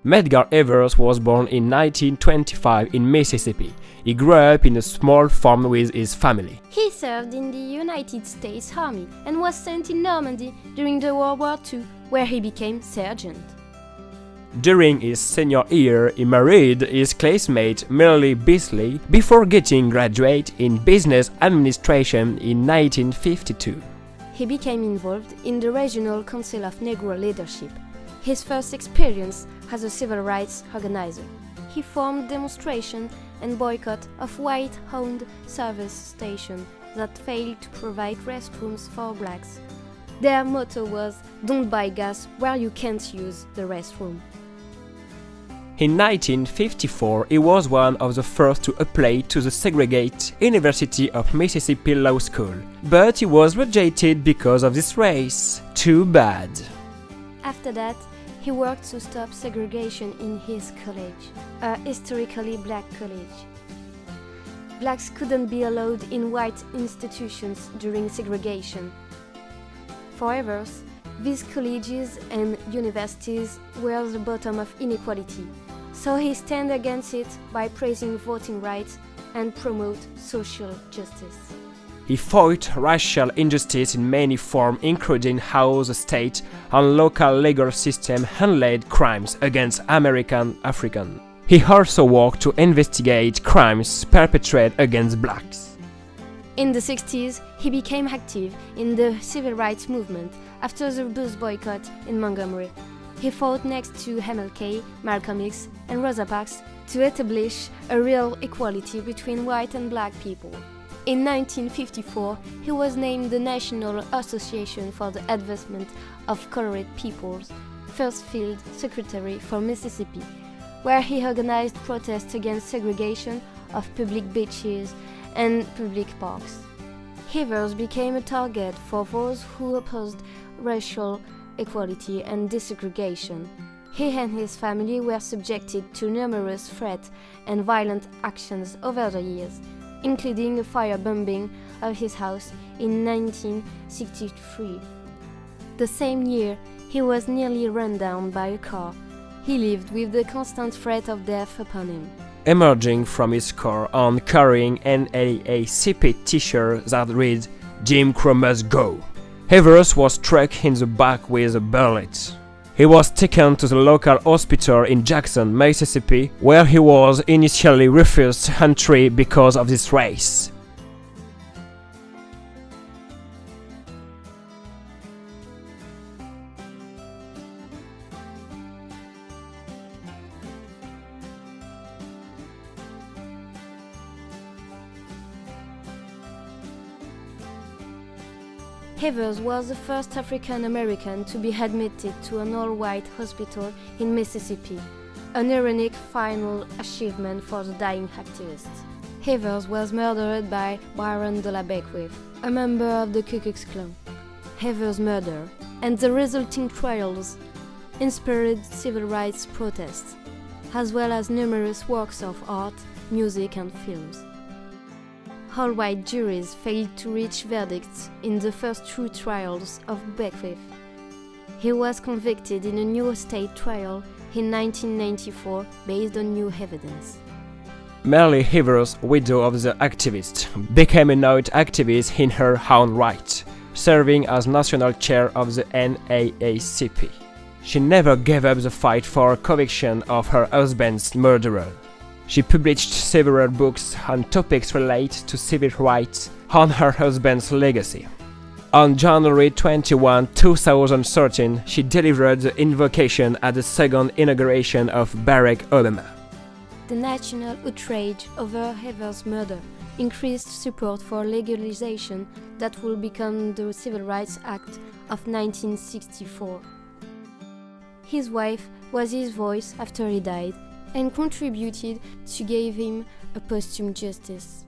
Medgar Evers was born in 1925 in Mississippi. He grew up in a small farm with his family. He served in the United States Army and was sent in Normandy during the World War II, where he became sergeant. During his senior year, he married his classmate Merle Beasley before getting graduate in business administration in 1952. He became involved in the Regional Council of Negro Leadership, his first experience as a civil rights organizer. He formed demonstrations and boycott of white-owned service stations that failed to provide restrooms for blacks. Their motto was, "Don't buy gas where you can't use the restroom." In 1954, he was one of the first to apply to the segregated University of Mississippi Law School, but he was rejected because of this race. Too bad. After that, he worked to stop segregation in his college, a historically black college. Blacks couldn't be allowed in white institutions during segregation. For Evers, these colleges and universities were the bottom of inequality, so he stand against it by praising voting rights and promote social justice. He fought racial injustice in many forms, including how the state and local legal system handled crimes against American Africans. He also worked to investigate crimes perpetrated against blacks. In the 60s, he became active in the civil rights movement after the bus boycott in Montgomery. He fought next to MLK, Malcolm X, and Rosa Parks to establish a real equality between white and black people. In 1954, he was named the National Association for the Advancement of Colored People's first field secretary for Mississippi, where he organized protests against segregation of public beaches and public parks. Evers became a target for those who opposed racial equality and desegregation. He and his family were subjected to numerous threats and violent actions over the years, including a firebombing of his house in 1963. The same year, he was nearly run down by a car. He lived with the constant threat of death upon him. Emerging from his car and carrying an NAACP t-shirt that read, "Jim Crow must go," Evers was struck in the back with a bullet. He was taken to the local hospital in Jackson, Mississippi, where he was initially refused entry because of this race. Evers was the first African American to be admitted to an all-white hospital in Mississippi, an ironic final achievement for the dying activist. Evers was murdered by Byron de la Beckwith, a member of the Ku Klux Klan. Evers' murder and the resulting trials inspired civil rights protests, as well as numerous works of art, music and films. All-white juries failed to reach verdicts in the first two trials of Beckwith. He was convicted in a new state trial in 1994 based on new evidence. Merle Evers, widow of the activist, became a noted activist in her own right, serving as national chair of the NAACP. She never gave up the fight for conviction of her husband's murderer. She published several books on topics related to civil rights and her husband's legacy. On January 21, 2013, she delivered the invocation at the second inauguration of Barack Obama. The national outrage over Evers' murder increased support for legalization that would become the Civil Rights Act of 1964. His wife was his voice after he died, and contributed to give him a posthumous justice.